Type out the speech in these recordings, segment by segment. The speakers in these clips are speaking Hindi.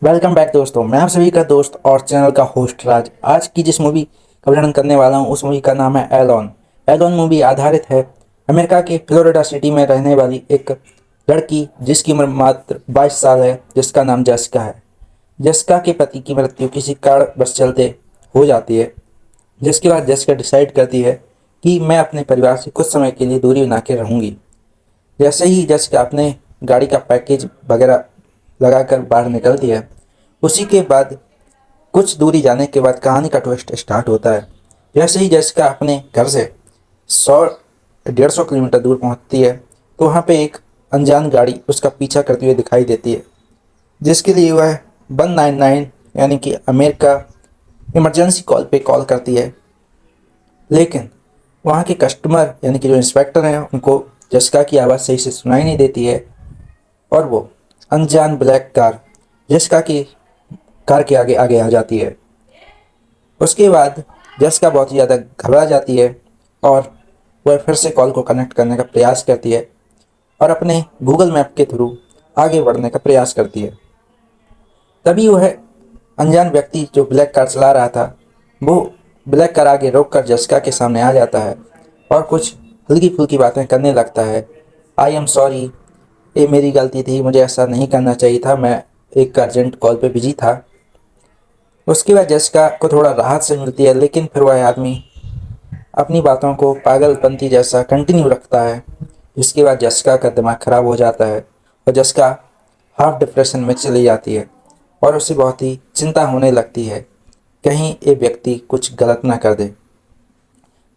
वेलकम बैक दोस्तों। मैं आप सभी का दोस्त और चैनल का होस्ट राज। आज की जिस मूवी का वर्णन करने वाला हूँ उस मूवी का नाम है एलॉन। एलॉन मूवी आधारित है अमेरिका के फ्लोरिडा सिटी में रहने वाली एक लड़की जिसकी उम्र मात्र 22 साल है, जिसका नाम जेसिका है। जेसिका के पति की मृत्यु किसी कारणवश चलते हो जाती है, जिसके बाद जेसिका डिसाइड करती है कि मैं अपने परिवार से कुछ समय के लिए दूरी बना के रहूँगी। जैसे ही जेसिका अपने गाड़ी का पैकेज वगैरह लगाकर बाहर निकलती है, उसी के बाद कुछ दूरी जाने के बाद कहानी का ट्विस्ट स्टार्ट होता है। जैसे ही जेसिका अपने घर से 100-150 किलोमीटर दूर पहुंचती है, तो वहाँ पे एक अनजान गाड़ी उसका पीछा करती हुई दिखाई देती है, जिसके लिए वह 199 यानी कि अमेरिका इमरजेंसी कॉल पे कॉल करती है। लेकिन वहाँ के कस्टमर यानी कि जो इंस्पेक्टर हैं उनको जेसिका की आवाज़ सही से सुनाई नहीं देती है, और वो अनजान ब्लैक कार जेसिका की कार के आगे आगे आ जाती है। उसके बाद जेसिका बहुत ही ज़्यादा घबरा जाती है और वह फिर से कॉल को कनेक्ट करने का प्रयास करती है और अपने गूगल मैप के थ्रू आगे बढ़ने का प्रयास करती है। तभी वह अनजान व्यक्ति जो ब्लैक कार चला रहा था, वो ब्लैक कार आगे रोक कर जेसिका के सामने आ जाता है और कुछ हल्की फुल्की बातें करने लगता है। आई एम सॉरी, ये मेरी गलती थी, मुझे ऐसा नहीं करना चाहिए था, मैं एक अर्जेंट कॉल पे बिजी था। उसके बाद जेसिका को थोड़ा राहत से मिलती है, लेकिन फिर वह आदमी अपनी बातों को पागलपंती जैसा कंटिन्यू रखता है, जिसके बाद जेसिका का दिमाग ख़राब हो जाता है और जेसिका हाफ डिप्रेशन में चली जाती है और उसे बहुत ही चिंता होने लगती है कहीं ये व्यक्ति कुछ गलत ना कर दे,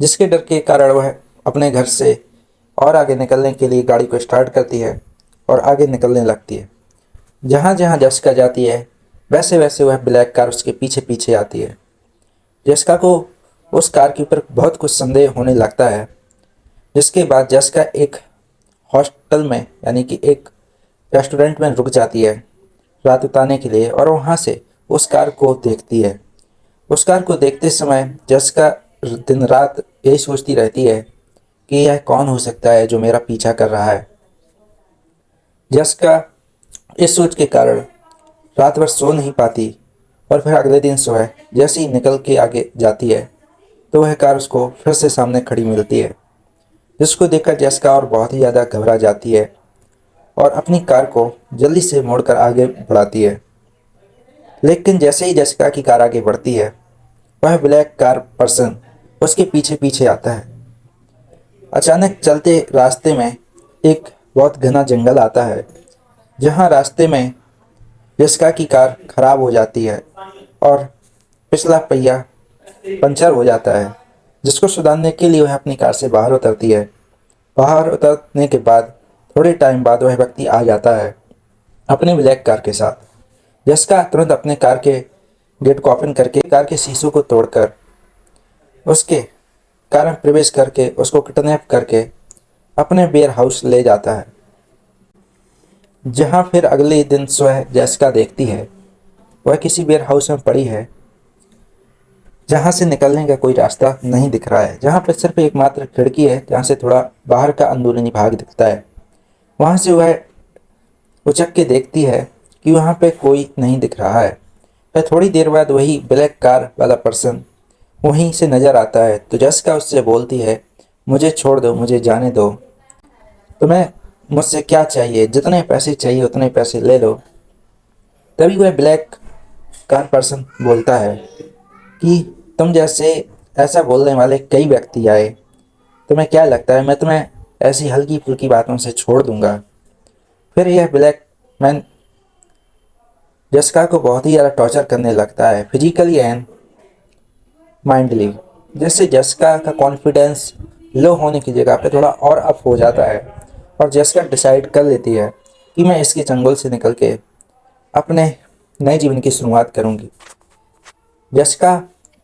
जिसके डर के कारण वह अपने घर से और आगे निकलने के लिए गाड़ी को स्टार्ट करती है और आगे निकलने लगती है। जहाँ जहाँ जेसिका जाती है वैसे वैसे वह ब्लैक कार उसके पीछे पीछे आती है। जेसिका को उस कार के ऊपर बहुत कुछ संदेह होने लगता है, जिसके बाद जेसिका एक हॉस्टल में यानी कि एक रेस्टोरेंट में रुक जाती है रात बिताने के लिए, और वहाँ से उस कार को देखती है। उस कार को देखते समय जेसिका दिन रात यही सोचती रहती है कि यह कौन हो सकता है जो मेरा पीछा कर रहा है। जेसिका इस सोच के कारण रात भर सो नहीं पाती और फिर अगले दिन सुबह जैसे ही निकल के आगे जाती है, तो वह कार उसको फिर से सामने खड़ी मिलती है, जिसको देखकर जेसिका और बहुत ही ज़्यादा घबरा जाती है और अपनी कार को जल्दी से मोड़कर आगे बढ़ाती है। लेकिन जैसे ही जेसिका की कार आगे बढ़ती है, वह ब्लैक कार पर्सन उसके पीछे पीछे आता है। अचानक चलते रास्ते में एक बहुत घना जंगल आता है, जहाँ रास्ते में जेसिका की कार खराब हो जाती है और पिछला पहिया पंचर हो जाता है, जिसको सुधारने के लिए वह अपनी कार से बाहर उतरती है। बाहर उतरने के बाद थोड़े टाइम बाद वह व्यक्ति आ जाता है अपने ब्लैक कार के साथ। जेसिका तुरंत अपने कार के गेट को ओपन करके कार के शीशों को तोड़कर उसके कार में प्रवेश करके उसको किडनैप करके अपने वेयर हाउस ले जाता है, जहाँ फिर अगले दिन सुबह जेसिका देखती है वह किसी वेयर हाउस में पड़ी है, जहाँ से निकलने का कोई रास्ता नहीं दिख रहा है, जहाँ पर सिर्फ एकमात्र खिड़की है जहाँ से थोड़ा बाहर का अंदरूनी भाग दिखता है। वहाँ से वह उचक के देखती है कि वहाँ पे कोई नहीं दिख रहा है। फिर थोड़ी देर बाद वही ब्लैक कार वाला पर्सन वहीं से नज़र आता है, तो जेसिका उससे बोलती है, मुझे छोड़ दो, मुझे जाने दो, तुम्हें मुझसे क्या चाहिए, जितने पैसे चाहिए उतने पैसे ले लो। तभी वह ब्लैक कार पर्सन बोलता है कि तुम जैसे ऐसा बोलने वाले कई व्यक्ति आए, तुम्हें क्या लगता है मैं तुम्हें ऐसी हल्की फुल्की बातों से छोड़ दूंगा। फिर यह ब्लैक मैन जेसिका को बहुत ही ज़्यादा टॉर्चर करने लगता है, फिजिकली एंड माइंडली, जिससे जेसिका का कॉन्फिडेंस लो होने की जगह पे थोड़ा और अप हो जाता है और जेसिका डिसाइड कर लेती है कि मैं इसके चंगुल से निकल के अपने नए जीवन की शुरुआत करूंगी। जेसिका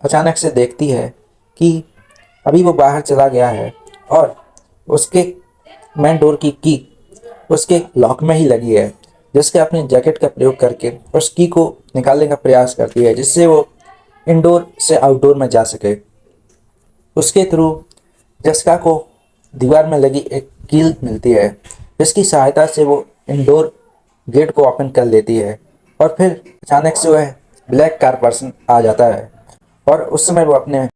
अचानक से देखती है कि अभी वो बाहर चला गया है और उसके मेन डोर की की उसके लॉक में ही लगी है। जेसिका अपने जैकेट का प्रयोग करके उस की को निकालने का प्रयास करती है, जिससे वो इंडोर से आउटडोर में जा सके। उसके थ्रू जेसिका को दीवार में लगी एक कील मिलती है, जिसकी सहायता से वो इंडोर गेट को ओपन कर लेती है और फिर अचानक से वह ब्लैक कार पर्सन आ जाता है और उस समय वो अपने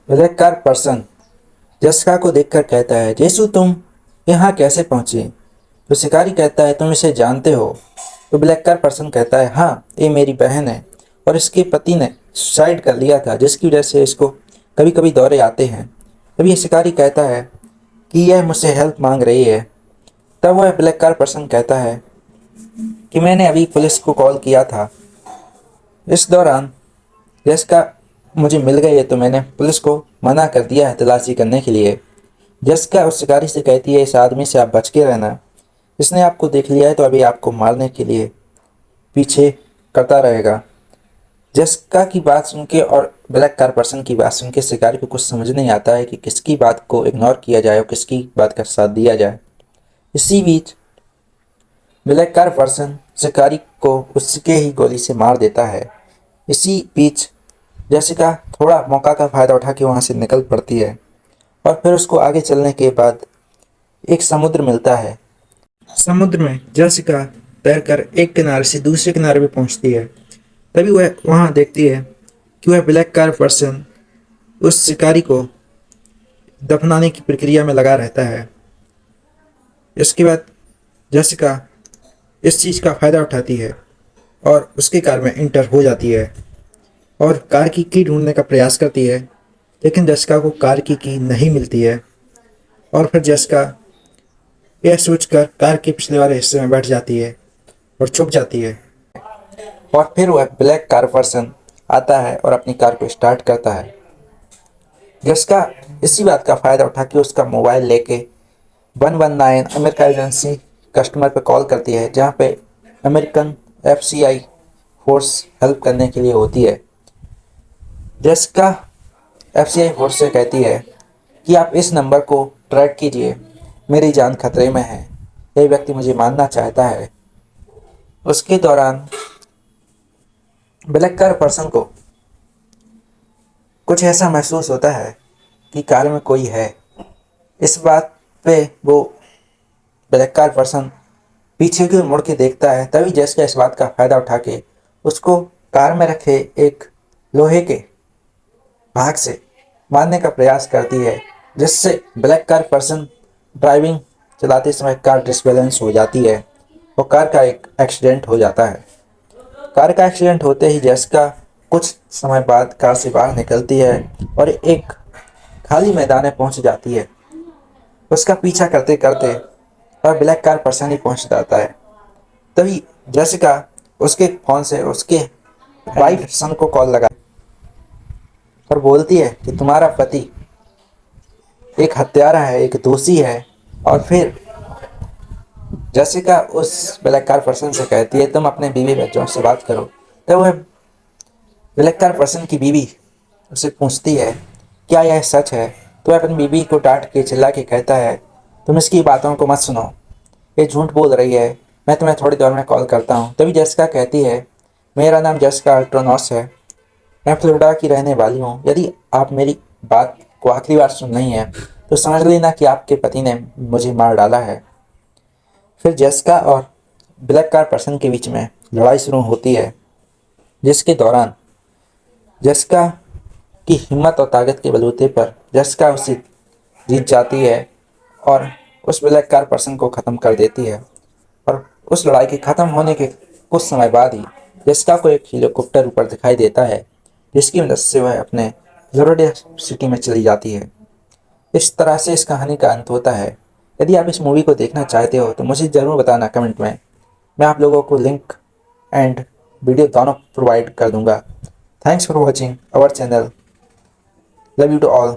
ब्लैक कार पर्सन जसिका को देखकर कहता है, जेसु तुम यहाँ कैसे पहुंचे? तो शिकारी कहता है, तुम इसे जानते हो? तो ब्लैक कार पर्सन कहता है, हाँ, ये मेरी बहन है और इसके पति ने सुसाइड कर लिया था, जिसकी वजह से इसको कभी कभी दौरे आते हैं। तब ये शिकारी कहता है कि यह मुझसे हेल्प मांग रही है। तब वह ब्लैक कार पर्सन कहता है कि मैंने अभी पुलिस को कॉल किया था, इस दौरान जसिका मुझे मिल गई है, तो मैंने पुलिस को मना कर दिया है तलाशी करने के लिए। जसिका उस शिकारी से कहती है, इस आदमी से आप बच के रहना, इसने आपको देख लिया है तो अभी आपको मारने के लिए पीछे करता रहेगा। जसिका की बात सुन के और ब्लैक कार पर्सन की बात सुन के शिकारी को कुछ समझ नहीं आता है कि किसकी बात को इग्नोर किया जाए और किसकी बात का साथ दिया जाए। इसी बीच ब्लैक कार पर्सन शिकारी को उसके ही गोली से मार देता है। इसी बीच जसिका थोड़ा मौका का फ़ायदा उठा के वहाँ से निकल पड़ती है और फिर उसको आगे चलने के बाद एक समुद्र मिलता है। समुद्र में जसिका तैरकर एक किनारे से दूसरे किनारे पे पहुँचती है। तभी वह वहाँ देखती है कि वह ब्लैक कार पर्सन उस शिकारी को दफनाने की प्रक्रिया में लगा रहता है। इसके बाद जसिका इस चीज़ का फ़ायदा उठाती है और उसके कार में इंटर हो जाती है और कार की ढूंढने का प्रयास करती है, लेकिन जसिका को कार की नहीं मिलती है। और फिर जसिका यह सोचकर कार के पिछले वाले हिस्से में बैठ जाती है और छुप जाती है। और फिर वह ब्लैक कार पर्सन आता है और अपनी कार को स्टार्ट करता है। जसिका इसी बात का फ़ायदा उठा के उसका मोबाइल लेके 119 अमेरिका एजेंसी कस्टमर पे कॉल करती है, जहाँ पे अमेरिकन एफसीआई फोर्स हेल्प करने के लिए होती है। जसिका एफसीआई फोर्स से कहती है कि आप इस नंबर को ट्रैक कीजिए, मेरी जान खतरे में है, यह व्यक्ति मुझे मारना चाहता है। उसके दौरान ब्लैक कार पर्सन को कुछ ऐसा महसूस होता है कि कार में कोई है। इस बात पे वो ब्लैक कार पर्सन पीछे की ओर मुड़ के देखता है। तभी जसिका इस बात का फ़ायदा उठा के उसको कार में रखे एक लोहे के भाग से मारने का प्रयास करती है, जिससे ब्लैक कार पर्सन ड्राइविंग चलाते समय कार डिसबैलेंस हो जाती है और कार का एक एक्सीडेंट हो जाता है। कार का एक्सीडेंट होते ही जसिका कुछ समय बाद कार से बाहर निकलती है और एक खाली मैदान में पहुंच जाती है। उसका पीछा करते करते और ब्लैक कार पर्सन ही पहुंच जाता है। तभी जेसिका उसके फोन से उसके वाइफ सन को कॉल लगा और बोलती है कि तुम्हारा पति एक हत्यारा है, एक दोषी है। और फिर जेसिका उस ब्लैक कार पर्सन से कहती है तुम अपने बीवी बच्चों से बात करो। तब वह ब्लैक कार पर्सन की बीवी उससे पूछती है क्या यह सच है। तो वह अपनी बीवी को डांट के चिल्ला के कहता है तुम इसकी बातों को मत सुनो, ये झूठ बोल रही है, मैं तुम्हें थोड़ी देर में कॉल करता हूँ। तभी जेसिका कहती है मेरा नाम जेसिका अल्ट्रोनॉस है, मैं फ्लोरिडा की रहने वाली हूँ। यदि आप मेरी बात को आखिरी बार सुन रही हैं तो समझ लेना कि आपके पति ने मुझे मार डाला है। फिर जेसिका और ब्लैक कार पर्सन के बीच में लड़ाई शुरू होती है, जिसके दौरान जेसिका की हिम्मत और ताकत के बलबूते पर जेसिका उसे जीत जाती है और उस ब्लैक कार पर्सन को ख़त्म कर देती है। और उस लड़ाई के ख़त्म होने के कुछ समय बाद ही जेसिका को एक हेलीकॉप्टर ऊपर दिखाई देता है, जिसकी मदद से वह अपने फ्लोरिडा सिटी में चली जाती है। इस तरह से इस कहानी का अंत होता है। यदि आप इस मूवी को देखना चाहते हो तो मुझे ज़रूर बताना कमेंट में, मैं आप लोगों को लिंक एंड वीडियो दोनों प्रोवाइड कर दूंगा। Thanks for watching our channel. Love you to all.